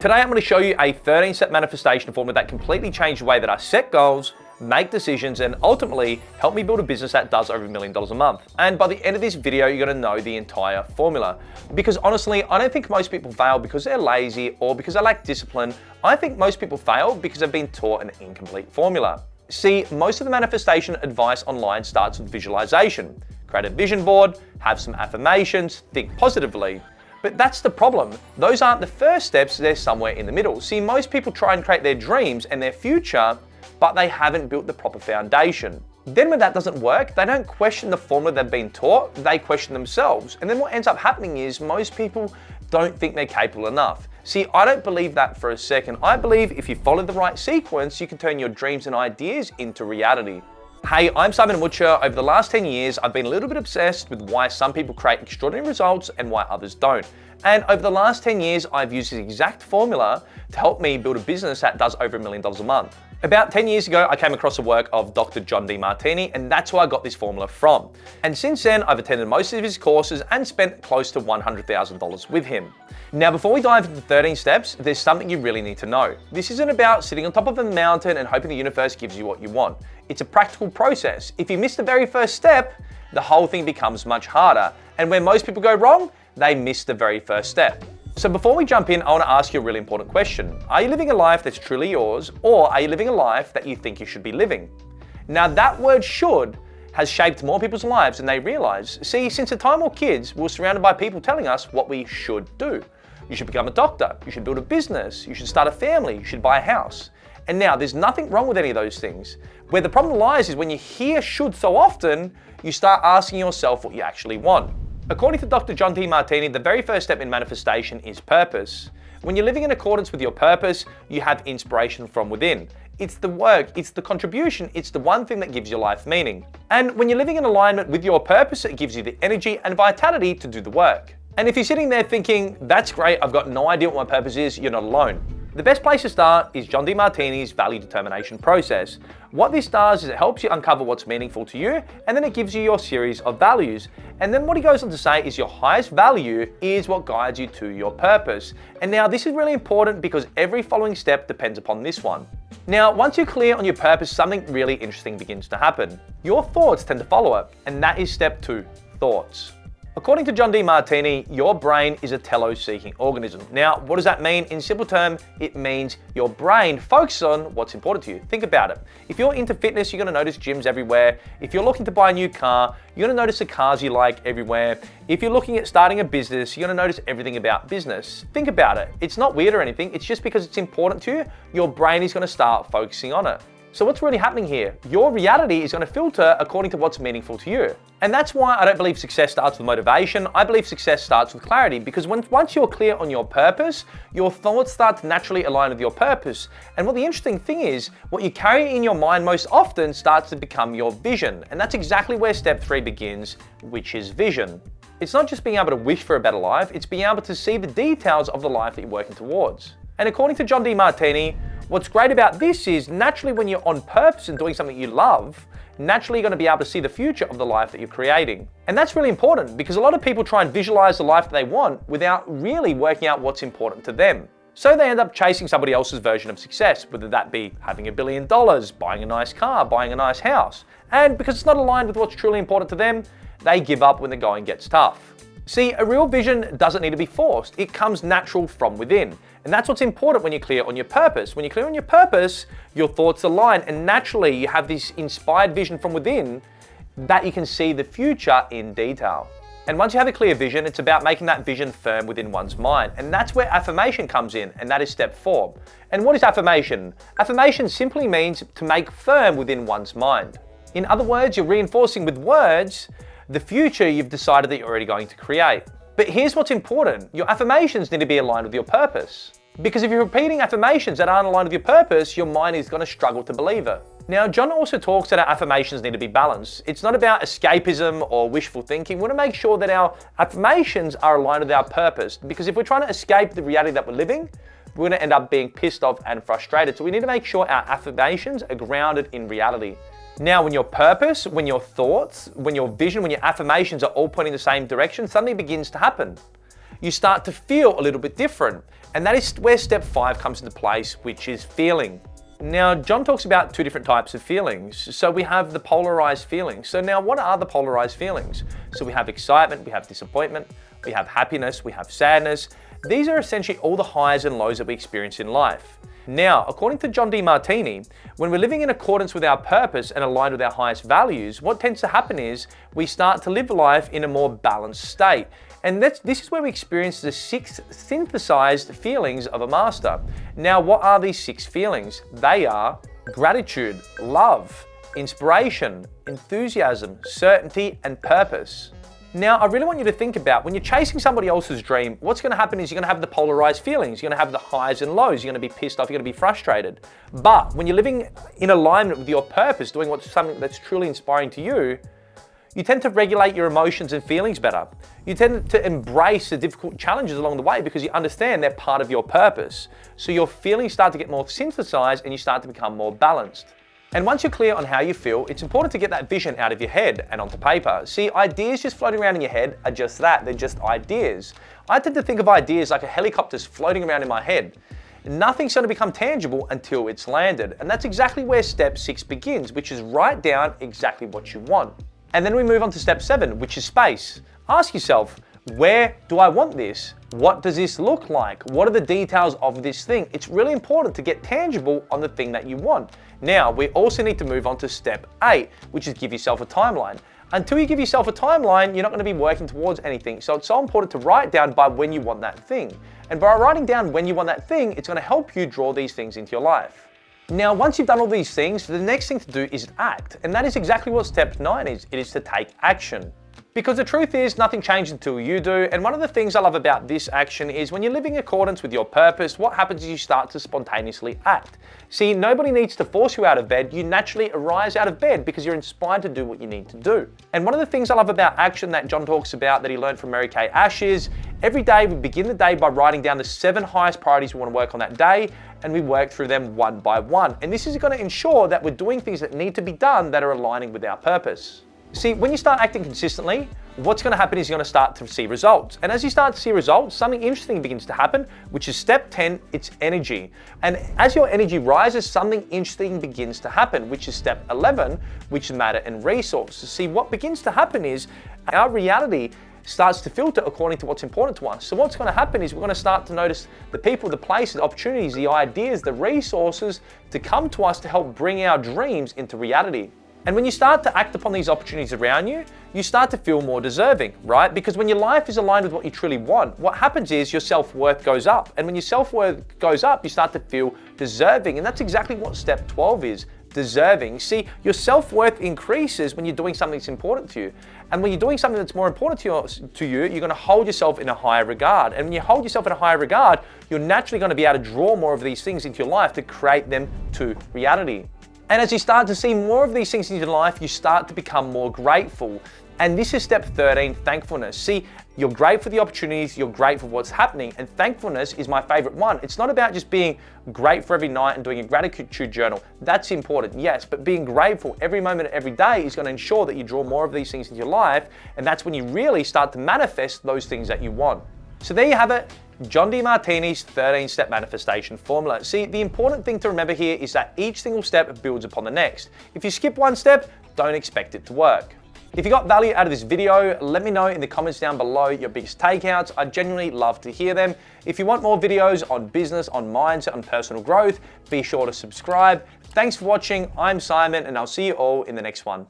Today I'm going to show you a 13-step manifestation formula that completely changed the way that I set goals, make decisions, and ultimately help me build a business that does over $1 million a month. And by the end of this video, you're going to know the entire formula. Because honestly, I don't think most people fail because they're lazy or because they lack discipline. I think most people fail because they've been taught an incomplete formula. See, most of the manifestation advice online starts with visualization. Create a vision board, have some affirmations, think positively. But that's the problem. Those aren't the first steps, they're somewhere in the middle. See, most people try and create their dreams and their future, but they haven't built the proper foundation. Then when that doesn't work, they don't question the formula they've been taught, they question themselves. And then what ends up happening is most people don't think they're capable enough. See, I don't believe that for a second. I believe if you follow the right sequence, you can turn your dreams and ideas into reality. Hey, I'm Mucha. Over the last 10 years, I've been a little bit obsessed with why some people create extraordinary results and why others don't. And over the last 10 years, I've used this exact formula to help me build a business that does over $1 million a month. About 10 years ago, I came across the work of Dr. John Demartini, and that's where I got this formula from. And since then, I've attended most of his courses and spent close to $100,000 with him. Now, before we dive into 13 steps, there's something you really need to know. This isn't about sitting on top of a mountain and hoping the universe gives you what you want. It's a practical process. If you miss the very first step, the whole thing becomes much harder. And where most people go wrong, they miss the very first step. So before we jump in, I want to ask you a really important question. Are you living a life that's truly yours, or are you living a life that you think you should be living? Now, that word should has shaped more people's lives than they realize. See, since the time we're kids, we're surrounded by people telling us what we should do. You should become a doctor, you should build a business, you should start a family, you should buy a house. And now, there's nothing wrong with any of those things. Where the problem lies is when you hear should so often, you start asking yourself what you actually want. According to Dr. John Demartini, the very first step in manifestation is purpose. When you're living in accordance with your purpose, you have inspiration from within. It's the work, it's the contribution, it's the one thing that gives your life meaning. And when you're living in alignment with your purpose, it gives you the energy and vitality to do the work. And if you're sitting there thinking, that's great, I've got no idea what my purpose is, you're not alone. The best place to start is John Demartini's value determination process. What this does is it helps you uncover what's meaningful to you, and then it gives you your series of values. And then what he goes on to say is your highest value is what guides you to your purpose. And now this is really important because every following step depends upon this one. Now, once you're clear on your purpose, something really interesting begins to happen. Your thoughts tend to follow it, and that is step 2, thoughts. According to John Demartini, your brain is a telos-seeking organism. Now, what does that mean? In simple terms, it means your brain focuses on what's important to you. Think about it. If you're into fitness, you're going to notice gyms everywhere. If you're looking to buy a new car, you're going to notice the cars you like everywhere. If you're looking at starting a business, you're going to notice everything about business. Think about it. It's not weird or anything. It's just because it's important to you, your brain is going to start focusing on it. So what's really happening here? Your reality is going to filter according to what's meaningful to you. And that's why I don't believe success starts with motivation. I believe success starts with clarity, because once you're clear on your purpose, your thoughts start to naturally align with your purpose. And what the interesting thing is, what you carry in your mind most often starts to become your vision. And that's exactly where step 3 begins, which is vision. It's not just being able to wish for a better life, it's being able to see the details of the life that you're working towards. And according to John Demartini, what's great about this is naturally when you're on purpose and doing something you love, naturally you're going to be able to see the future of the life that you're creating. And that's really important because a lot of people try and visualize the life that they want without really working out what's important to them. So they end up chasing somebody else's version of success, whether that be having $1 billion, buying a nice car, buying a nice house. And because it's not aligned with what's truly important to them, they give up when the going gets tough. See, a real vision doesn't need to be forced. It comes natural from within. And that's what's important when you're clear on your purpose. When you're clear on your purpose, your thoughts align, and naturally you have this inspired vision from within that you can see the future in detail. And once you have a clear vision, it's about making that vision firm within one's mind. And that's where affirmation comes in, and that is step 4. And what is affirmation? Affirmation simply means to make firm within one's mind. In other words, you're reinforcing with words the future you've decided that you're already going to create. But here's what's important. Your affirmations need to be aligned with your purpose. Because if you're repeating affirmations that aren't aligned with your purpose, your mind is going to struggle to believe it. Now, John also talks that our affirmations need to be balanced. It's not about escapism or wishful thinking. We want to make sure that our affirmations are aligned with our purpose. Because if we're trying to escape the reality that we're living, we're going to end up being pissed off and frustrated. So we need to make sure our affirmations are grounded in reality. Now, when your purpose, when your thoughts, when your vision, when your affirmations are all pointing the same direction, something begins to happen. you start to feel a little bit different. And that is where step 5 comes into place, which is feeling. Now, John talks about 2 different types of feelings. So we have the polarized feelings. So now what are the polarized feelings? So we have excitement, we have disappointment, we have happiness, we have sadness. These are essentially all the highs and lows that we experience in life. Now, according to John Demartini, when we're living in accordance with our purpose and aligned with our highest values, what tends to happen is we start to live life in a more balanced state. And this is where we experience the 6 synthesized feelings of a master. Now, what are these 6 feelings? They are gratitude, love, inspiration, enthusiasm, certainty, and purpose. Now, I really want you to think about when you're chasing somebody else's dream, what's going to happen is you're going to have the polarized feelings. You're going to have the highs and lows. You're going to be pissed off. You're going to be frustrated. But when you're living in alignment with your purpose, doing something that's truly inspiring to you, you tend to regulate your emotions and feelings better. You tend to embrace the difficult challenges along the way because you understand they're part of your purpose. So your feelings start to get more synthesized and you start to become more balanced. And once you're clear on how you feel, it's important to get that vision out of your head and onto paper. See, ideas just floating around in your head are just that. They're just ideas. I tend to think of ideas like a helicopter's floating around in my head. Nothing's going to become tangible until it's landed. And that's exactly where step 6 begins, which is write down exactly what you want. And then we move on to step 7, which is space. Ask yourself, where do I want this? What does this look like? What are the details of this thing? It's really important to get tangible on the thing that you want. Now, we also need to move on to step 8, which is give yourself a timeline. Until you give yourself a timeline, you're not going to be working towards anything. So it's so important to write down by when you want that thing. And by writing down when you want that thing, it's going to help you draw these things into your life. Now, once you've done all these things, the next thing to do is act. And that is exactly what step 9 is. It is to take action. Because the truth is, nothing changes until you do. And one of the things I love about this action is when you're living in accordance with your purpose, what happens is you start to spontaneously act. See, nobody needs to force you out of bed. You naturally arise out of bed because you're inspired to do what you need to do. And one of the things I love about action that John talks about that he learned from Mary Kay Ash is every day we begin the day by writing down the 7 highest priorities we want to work on that day, and we work through them one by one. And this is going to ensure that we're doing things that need to be done that are aligning with our purpose. See, when you start acting consistently, what's going to happen is you're going to start to see results. And as you start to see results, something interesting begins to happen, which is step 10, it's energy. And as your energy rises, something interesting begins to happen, which is step 11, which is matter and resources. See, what begins to happen is our reality starts to filter according to what's important to us. So what's going to happen is we're going to start to notice the people, the places, the opportunities, the ideas, the resources to come to us to help bring our dreams into reality. And when you start to act upon these opportunities around you, you start to feel more deserving, right? Because when your life is aligned with what you truly want, what happens is your self-worth goes up. And when your self-worth goes up, you start to feel deserving. And that's exactly what step 12 is, deserving. See, your self-worth increases when you're doing something that's important to you. And when you're doing something that's more important to you, you're going to hold yourself in a higher regard. And when you hold yourself in a higher regard, you're naturally going to be able to draw more of these things into your life to create them to reality. And as you start to see more of these things in your life, you start to become more grateful. And this is step 13, thankfulness. See, you're grateful for the opportunities, you're grateful for what's happening, and thankfulness is my favorite one. It's not about just being grateful every night and doing a gratitude journal. That's important, yes, but being grateful every moment, every day is going to ensure that you draw more of these things into your life, and that's when you really start to manifest those things that you want. So there you have it. John Demartini's 13-step manifestation formula. See, the important thing to remember here is that each single step builds upon the next. If you skip one step, don't expect it to work. If you got value out of this video, let me know in the comments down below your biggest takeouts. I genuinely love to hear them. If you want more videos on business, on mindset, on personal growth, be sure to subscribe. Thanks for watching. I'm Simon, and I'll see you all in the next one.